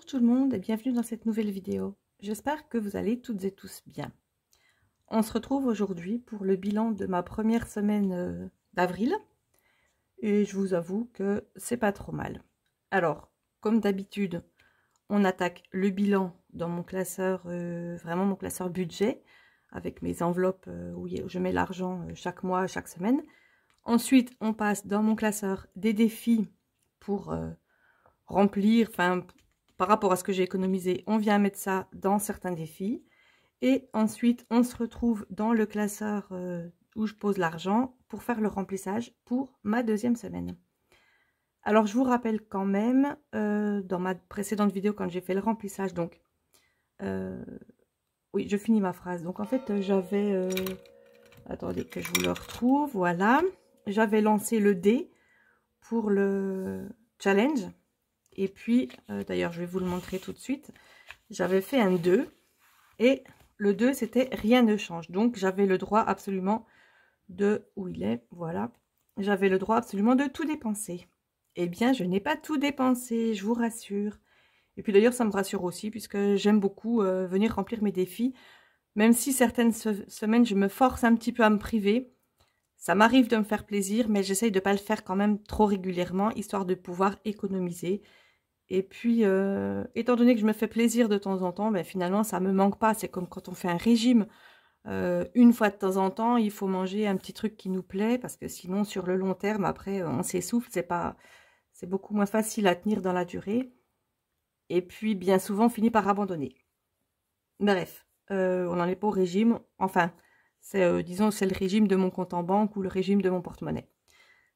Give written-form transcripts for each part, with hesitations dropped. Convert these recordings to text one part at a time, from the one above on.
Bonjour tout le monde et bienvenue dans cette nouvelle vidéo. J'espère que vous allez toutes et tous bien. On se retrouve aujourd'hui pour le bilan de ma première semaine d'avril et je vous avoue que c'est pas trop mal. Alors, comme d'habitude, on attaque le bilan dans mon classeur, vraiment mon classeur budget, avec mes enveloppes où je mets l'argent chaque mois, chaque semaine. Ensuite, on passe dans mon classeur des défis pour remplir, par rapport à ce que j'ai économisé, on vient mettre ça dans certains défis. Et ensuite, on se retrouve dans le classeur où je pose l'argent pour faire le remplissage pour ma deuxième semaine. Alors, je vous rappelle quand même, dans ma précédente vidéo, quand j'ai fait le remplissage, donc, oui, je finis ma phrase. Donc, en fait, j'avais, attendez que je vous le retrouve, voilà. J'avais lancé le dé pour le challenge. Et puis, d'ailleurs, je vais vous le montrer tout de suite. J'avais fait un 2. Et le 2, c'était rien ne change. Donc, j'avais le droit absolument de... Où il est? Voilà. J'avais le droit absolument de tout dépenser. Eh bien, je n'ai pas tout dépensé, je vous rassure. Et puis d'ailleurs, ça me rassure aussi, puisque j'aime beaucoup venir remplir mes défis. Même si certaines semaines, je me force un petit peu à me priver. Ça m'arrive de me faire plaisir, mais j'essaye de ne pas le faire quand même trop régulièrement, histoire de pouvoir économiser. Et puis, étant donné que je me fais plaisir de temps en temps, ben, finalement, ça ne me manque pas. C'est comme quand on fait un régime. Une fois de temps en temps, il faut manger un petit truc qui nous plaît, parce que sinon, sur le long terme, après, on s'essouffle. C'est beaucoup moins facile à tenir dans la durée. Et puis, bien souvent, on finit par abandonner. Bref, on n'en est pas au régime. Enfin, disons, c'est le régime de mon compte en banque ou le régime de mon porte-monnaie.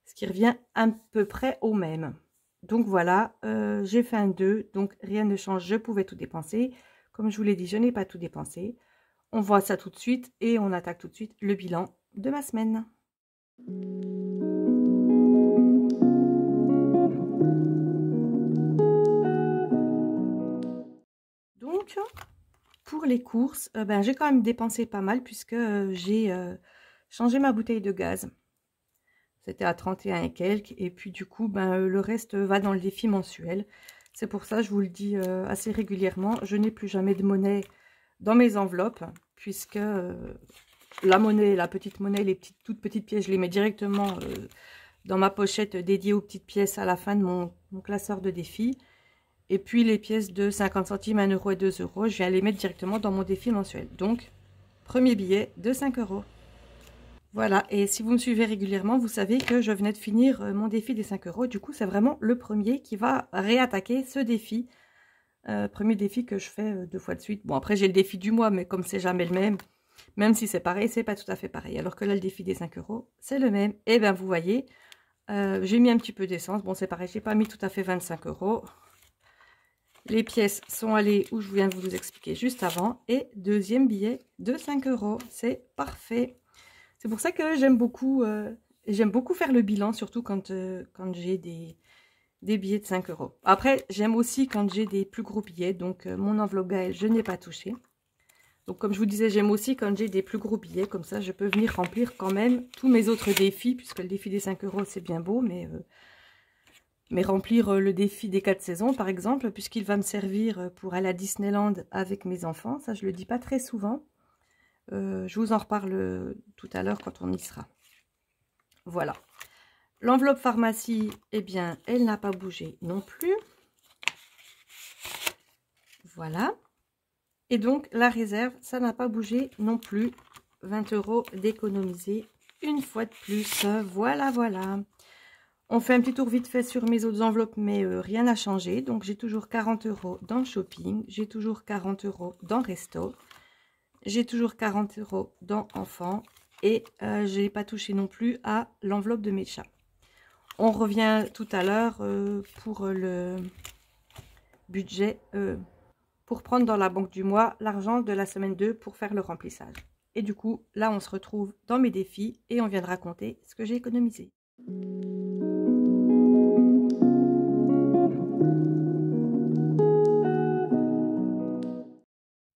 Ce qui revient à peu près au même. Donc voilà, j'ai fait un 2, donc rien ne change, je pouvais tout dépenser. Comme je vous l'ai dit, je n'ai pas tout dépensé. On voit ça tout de suite et on attaque tout de suite le bilan de ma semaine. Donc, pour les courses, ben, j'ai quand même dépensé pas mal puisque j'ai changé ma bouteille de gaz. C'était à 31 et quelques. Et puis du coup, ben, le reste va dans le défi mensuel. C'est pour ça, je vous le dis assez régulièrement, je n'ai plus jamais de monnaie dans mes enveloppes. Puisque la monnaie, la petite monnaie, les toutes petites pièces, je les mets directement dans ma pochette dédiée aux petites pièces à la fin de mon classeur de défi. Et puis les pièces de 50 centimes, 1 euro et 2 euros, je viens les mettre directement dans mon défi mensuel. Donc, premier billet de 5 euros. Voilà, et si vous me suivez régulièrement, vous savez que je venais de finir mon défi des 5 euros. Du coup, c'est vraiment le premier qui va réattaquer ce défi. Premier défi que je fais 2 fois de suite. Bon, après, j'ai le défi du mois, mais comme c'est jamais le même si c'est pareil, c'est pas tout à fait pareil. Alors que là, le défi des 5 euros, c'est le même. Et bien, vous voyez, j'ai mis un petit peu d'essence. Bon, c'est pareil, j'ai pas mis tout à fait 25 euros. Les pièces sont allées où je viens de vous expliquer juste avant. Et deuxième billet de 5 euros. C'est parfait. C'est pour ça que j'aime beaucoup faire le bilan, surtout quand j'ai des billets de 5 euros. Après, j'aime aussi quand j'ai des plus gros billets. Donc, mon enveloppe Gaël, je n'ai pas touché. Donc, comme je vous disais, j'aime aussi quand j'ai des plus gros billets. Comme ça, je peux venir remplir quand même tous mes autres défis. Puisque le défi des 5 euros, c'est bien beau. Mais remplir le défi des 4 saisons, par exemple, puisqu'il va me servir pour aller à Disneyland avec mes enfants. Ça, je ne le dis pas très souvent. Je vous en reparle tout à l'heure quand on y sera. Voilà. L'enveloppe pharmacie, eh bien, elle n'a pas bougé non plus. Voilà. Et donc, la réserve, ça n'a pas bougé non plus. 20 euros d'économiser une fois de plus. Voilà, voilà. On fait un petit tour vite fait sur mes autres enveloppes, mais rien n'a changé. Donc, j'ai toujours 40 euros dans le shopping. J'ai toujours 40 euros dans resto. J'ai toujours 40 euros dans enfants. Et je n'ai pas touché non plus à l'enveloppe de mes chats. On revient tout à l'heure pour le budget, pour prendre dans la banque du mois l'argent de la semaine 2 pour faire le remplissage. Et du coup, là, on se retrouve dans mes défis et on vient de raconter ce que j'ai économisé.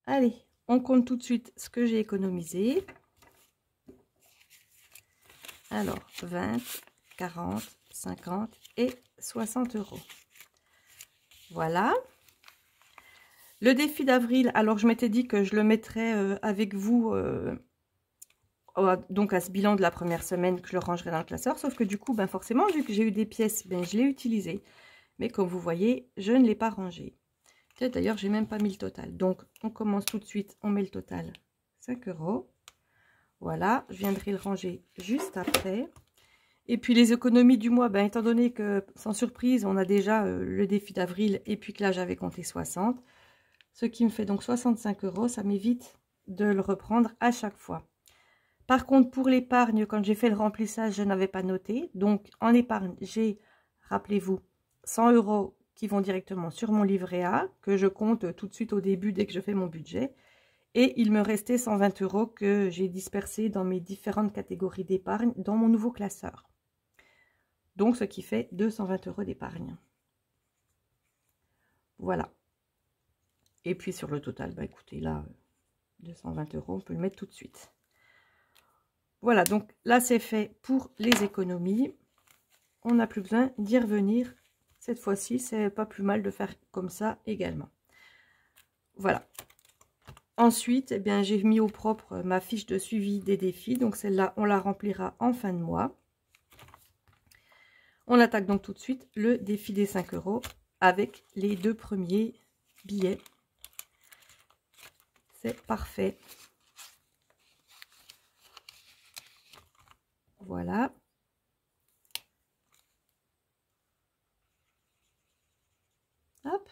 Allez, on compte tout de suite ce que j'ai économisé. Alors, 20, 40, 50 et 60 euros. Voilà. Le défi d'avril, alors je m'étais dit que je le mettrais avec vous, donc à ce bilan de la première semaine, que je le rangerai dans le classeur. Sauf que du coup, ben forcément, vu que j'ai eu des pièces, ben je l'ai utilisé. Mais comme vous voyez, je ne l'ai pas rangé. D'ailleurs, j'ai même pas mis le total. Donc, on commence tout de suite, on met le total 5 €. Voilà, je viendrai le ranger juste après. Et puis les économies du mois, ben, étant donné que, sans surprise, on a déjà le défi d'avril et puis que là, j'avais compté 60. Ce qui me fait donc 65 €, ça m'évite de le reprendre à chaque fois. Par contre, pour l'épargne, quand j'ai fait le remplissage, je n'avais pas noté. Donc, en épargne, j'ai, rappelez-vous, 100 € qui vont directement sur mon livret A, que je compte tout de suite au début dès que je fais mon budget. Et il me restait 120 € que j'ai dispersés dans mes différentes catégories d'épargne dans mon nouveau classeur. Donc, ce qui fait 220 € d'épargne. Voilà. Et puis, sur le total, bah écoutez, là, 220 €, on peut le mettre tout de suite. Voilà, donc là, c'est fait pour les économies. On n'a plus besoin d'y revenir. Cette fois-ci, c'est pas plus mal de faire comme ça également. Voilà. Ensuite, eh bien, j'ai mis au propre ma fiche de suivi des défis. Donc, celle-là, on la remplira en fin de mois. On attaque donc tout de suite le défi des 5 € avec les 2 premiers billets. C'est parfait. Voilà. Hop.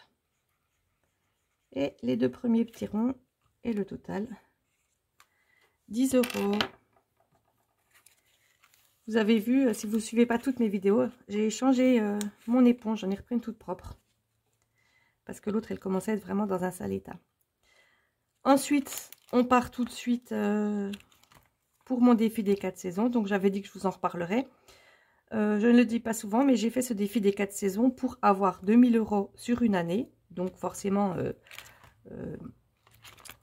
Et les 2 premiers petits ronds et le total 10 €. Vous avez vu, si vous ne suivez pas toutes mes vidéos, j'ai changé mon éponge, j'en ai repris une toute propre. Parce que l'autre, elle commençait à être vraiment dans un sale état. Ensuite, on part tout de suite pour mon défi des 4 saisons. Donc, j'avais dit que je vous en reparlerai. Je ne le dis pas souvent, mais j'ai fait ce défi des 4 saisons pour avoir 2000 € sur une année. Donc, forcément,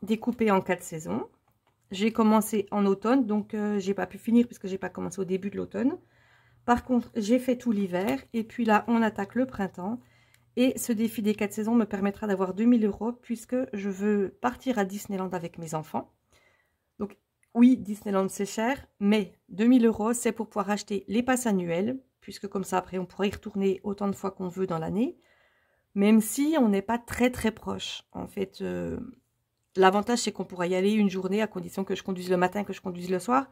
découpé en 4 saisons. J'ai commencé en automne, donc j'ai pas pu finir puisque j'ai pas commencé au début de l'automne. Par contre, j'ai fait tout l'hiver et puis là, on attaque le printemps. Et ce défi des 4 saisons me permettra d'avoir 2000 € puisque je veux partir à Disneyland avec mes enfants. Donc oui, Disneyland c'est cher, mais 2000 €, c'est pour pouvoir acheter les passes annuelles, puisque comme ça après on pourra y retourner autant de fois qu'on veut dans l'année, même si on n'est pas très très proche. En fait, l'avantage c'est qu'on pourra y aller une journée à condition que je conduise le matin, que je conduise le soir.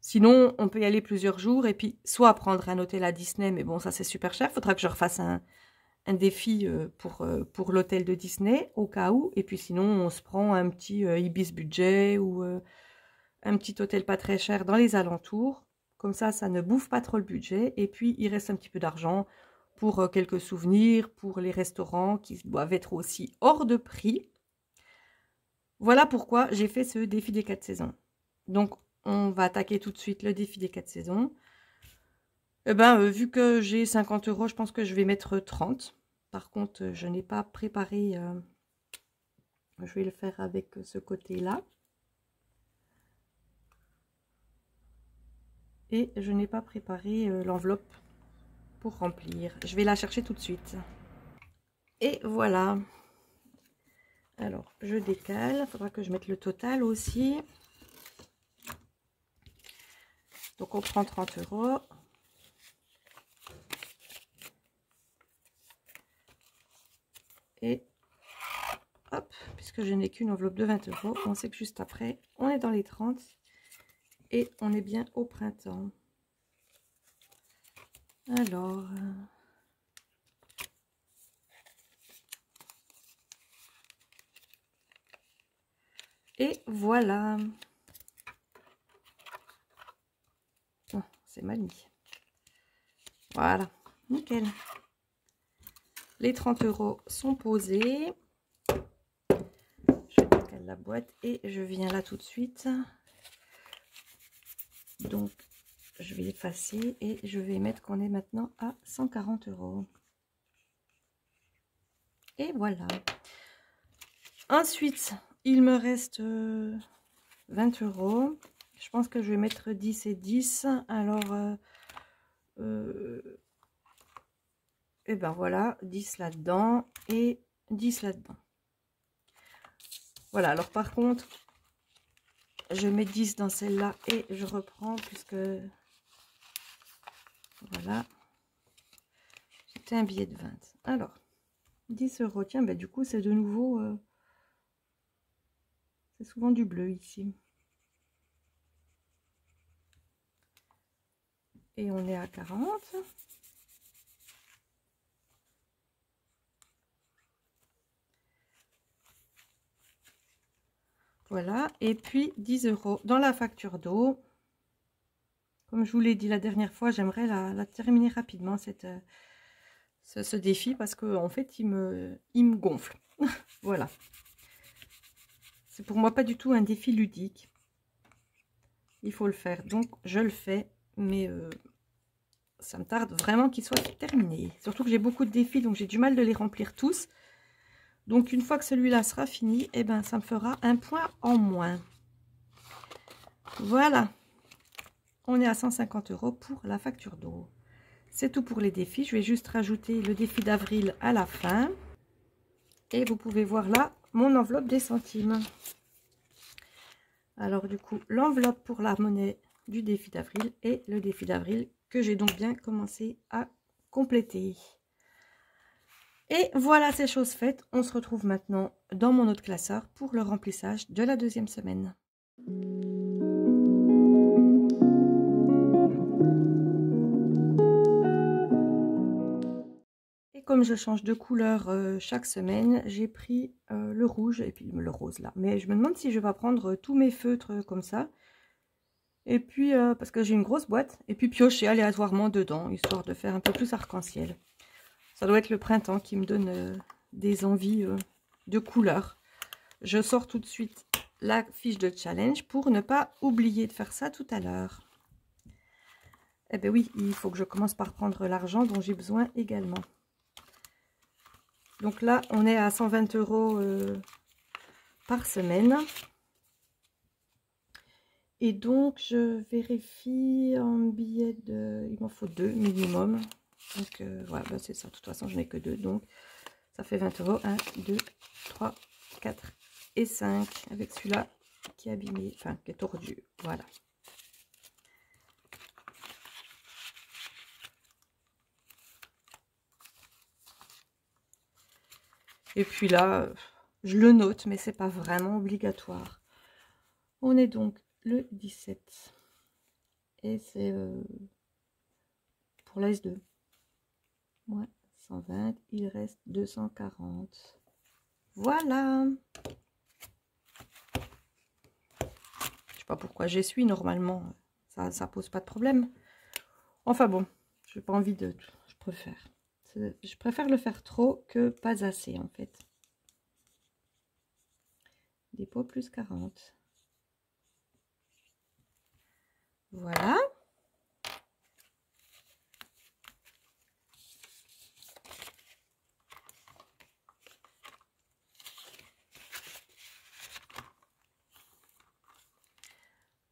Sinon, on peut y aller plusieurs jours et puis soit prendre un hôtel à Disney, mais bon ça c'est super cher, faudra que je refasse un défi pour l'hôtel de Disney au cas où, et puis sinon on se prend un petit Ibis budget ou un petit hôtel pas très cher dans les alentours, comme ça ne bouffe pas trop le budget, et puis il reste un petit peu d'argent pour quelques souvenirs, pour les restaurants qui doivent être aussi hors de prix. Voilà pourquoi j'ai fait ce défi des 4 saisons. Donc on va attaquer tout de suite le défi des 4 saisons. Eh ben, vu que j'ai 50 €, je pense que je vais mettre 30. Par contre, je n'ai pas préparé... je vais le faire avec ce côté-là. Et je n'ai pas préparé l'enveloppe pour remplir. Je vais la chercher tout de suite. Et voilà. Alors, je décale. Il faudra que je mette le total aussi. Donc, on prend 30 €. Et hop, puisque je n'ai qu'une enveloppe de 20 €, on sait que juste après, on est dans les 30 et on est bien au printemps. Alors, et voilà. Oh, c'est mal mis. Voilà, nickel. Les 30 € sont posés. Je décale la boîte et je viens là tout de suite. Donc, je vais effacer et je vais mettre qu'on est maintenant à 140 €. Et voilà. Ensuite, il me reste 20 €. Je pense que je vais mettre 10 et 10. Alors, et ben voilà, 10 là-dedans et 10 là-dedans. Voilà, alors par contre, je mets 10 dans celle-là et je reprends puisque... Voilà. C'était un billet de 20. Alors, 10 euros. Tiens, bah, du coup, c'est de nouveau... c'est souvent du bleu ici. Et on est à 40. Voilà. Et puis, 10 euros dans la facture d'eau. Comme je vous l'ai dit la dernière fois, j'aimerais la terminer rapidement, ce défi, parce qu'en fait, il me gonfle. Voilà. C'est pour moi pas du tout un défi ludique. Il faut le faire. Donc, je le fais. Mais ça me tarde vraiment qu'il soit terminé. Surtout que j'ai beaucoup de défis, donc j'ai du mal de les remplir tous. Donc, une fois que celui-là sera fini, eh ben, ça me fera un point en moins. Voilà. On est à 150 euros pour la facture d'eau. C'est tout pour les défis. Je vais juste rajouter le défi d'avril à la fin. Et vous pouvez voir là mon enveloppe des centimes. Alors du coup, l'enveloppe pour la monnaie du défi d'avril et le défi d'avril que j'ai donc bien commencé à compléter. Et voilà, ces choses faites. On se retrouve maintenant dans mon autre classeur pour le remplissage de la deuxième semaine. Comme je change de couleur chaque semaine, j'ai pris le rouge et puis le rose là. Mais je me demande si je vais pas prendre tous mes feutres comme ça. Et puis, parce que j'ai une grosse boîte. Et puis piocher aléatoirement dedans, histoire de faire un peu plus arc-en-ciel. Ça doit être le printemps qui me donne des envies de couleurs. Je sors tout de suite la fiche de challenge pour ne pas oublier de faire ça tout à l'heure. Eh bien oui, il faut que je commence par prendre l'argent dont j'ai besoin également. Donc là, on est à 120 euros par semaine. Et donc, je vérifie en billet de... Il m'en faut 2 minimum. Donc, voilà, bah c'est ça. De toute façon, je n'ai que 2. Donc, ça fait 20 euros. 1, 2, 3, 4 et 5. Avec celui-là qui est abîmé, enfin, qui est tordu. Voilà. Et puis là, je le note, mais c'est pas vraiment obligatoire. On est donc le 17. Et c'est pour la S2. Ouais, 120. Il reste 240. Voilà. Je sais pas pourquoi j'essuie normalement. Ça pose pas de problème. Enfin bon, j'ai pas envie de... Je préfère le faire trop que pas assez en fait. Dépôt plus 40. Voilà.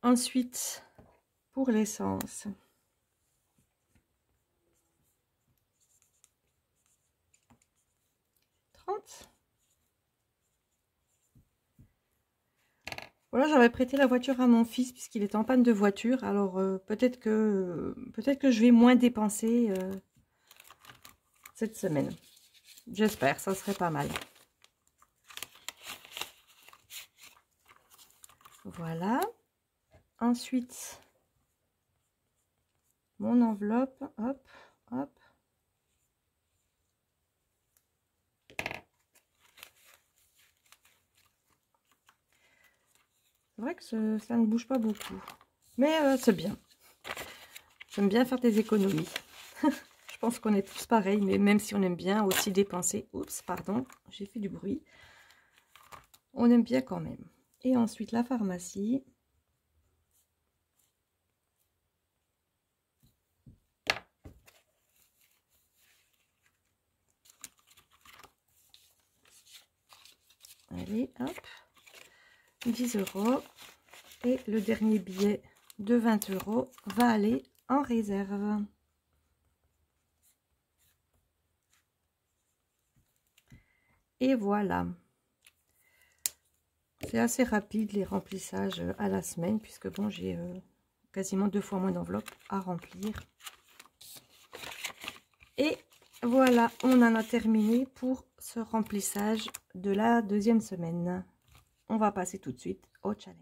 Ensuite, pour l'essence. 30. Voilà, j'avais prêté la voiture à mon fils puisqu'il est en panne de voiture. Alors peut-être que je vais moins dépenser cette semaine. J'espère, ça serait pas mal. Voilà. Ensuite, mon enveloppe, hop, hop. C'est vrai que ça ne bouge pas beaucoup, mais c'est bien. J'aime bien faire des économies. Je pense qu'on est tous pareils, mais même si on aime bien aussi dépenser, oups, pardon, j'ai fait du bruit, on aime bien quand même. Et ensuite, la pharmacie. Allez, hop, 10 euros. Et le dernier billet de 20 euros va aller en réserve. Et voilà. C'est assez rapide les remplissages à la semaine, puisque bon, j'ai quasiment 2 fois moins d'enveloppes à remplir. Et voilà, on en a terminé pour ce remplissage de la deuxième semaine. On va passer tout de suite au challenge.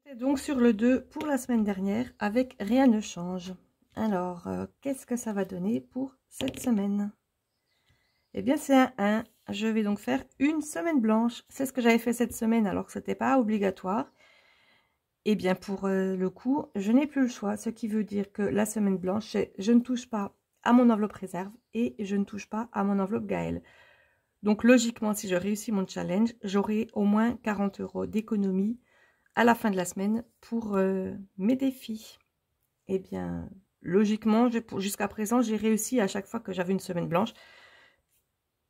J'étais donc sur le 2 pour la semaine dernière avec Rien ne change. Alors, qu'est-ce que ça va donner pour cette semaine? Eh bien, c'est un 1. Je vais donc faire une semaine blanche. C'est ce que j'avais fait cette semaine alors que ce n'était pas obligatoire. Eh bien, pour le coup, je n'ai plus le choix. Ce qui veut dire que la semaine blanche, c'est je ne touche pas à mon enveloppe réserve et je ne touche pas à mon enveloppe Gaël. Donc, logiquement, si je réussis mon challenge, j'aurai au moins 40 € d'économie à la fin de la semaine pour mes défis. Eh bien, logiquement, jusqu'à présent, j'ai réussi à chaque fois que j'avais une semaine blanche.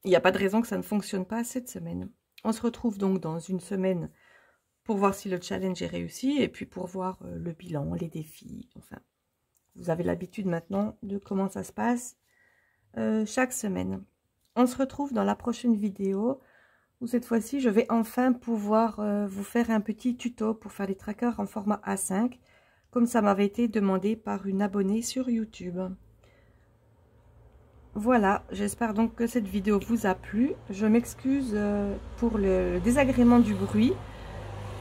Il n'y a pas de raison que ça ne fonctionne pas cette semaine. On se retrouve donc dans une semaine pour voir si le challenge est réussi et puis pour voir le bilan, les défis. Enfin, vous avez l'habitude maintenant de comment ça se passe chaque semaine. On se retrouve dans la prochaine vidéo où cette fois-ci, je vais enfin pouvoir vous faire un petit tuto pour faire les trackers en format A5, comme ça m'avait été demandé par une abonnée sur YouTube. Voilà, j'espère donc que cette vidéo vous a plu. Je m'excuse pour le désagrément du bruit.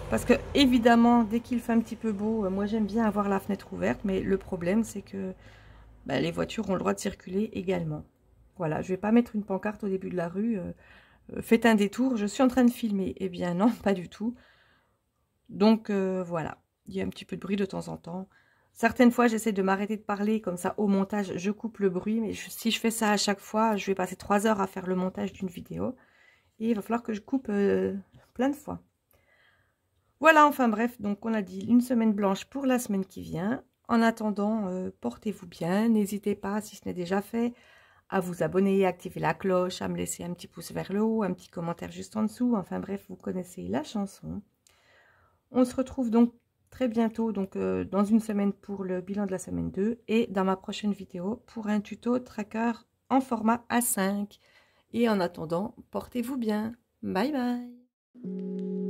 Parce que évidemment, dès qu'il fait un petit peu beau, moi j'aime bien avoir la fenêtre ouverte. Mais le problème, c'est que les voitures ont le droit de circuler également. Voilà, je ne vais pas mettre une pancarte au début de la rue. Faites un détour, je suis en train de filmer. Eh bien non, pas du tout. Donc voilà, il y a un petit peu de bruit de temps en temps. Certaines fois, j'essaie de m'arrêter de parler, comme ça au montage, je coupe le bruit. Mais si je fais ça à chaque fois, je vais passer 3 heures à faire le montage d'une vidéo. Et il va falloir que je coupe plein de fois. Voilà, enfin bref, donc on a dit une semaine blanche pour la semaine qui vient. En attendant, portez-vous bien. N'hésitez pas, si ce n'est déjà fait, à vous abonner, à activer la cloche, à me laisser un petit pouce vers le haut, un petit commentaire juste en dessous. Enfin bref, vous connaissez la chanson. On se retrouve donc très bientôt, donc dans une semaine pour le bilan de la semaine 2 et dans ma prochaine vidéo pour un tuto tracker en format A5. Et en attendant, portez-vous bien. Bye bye.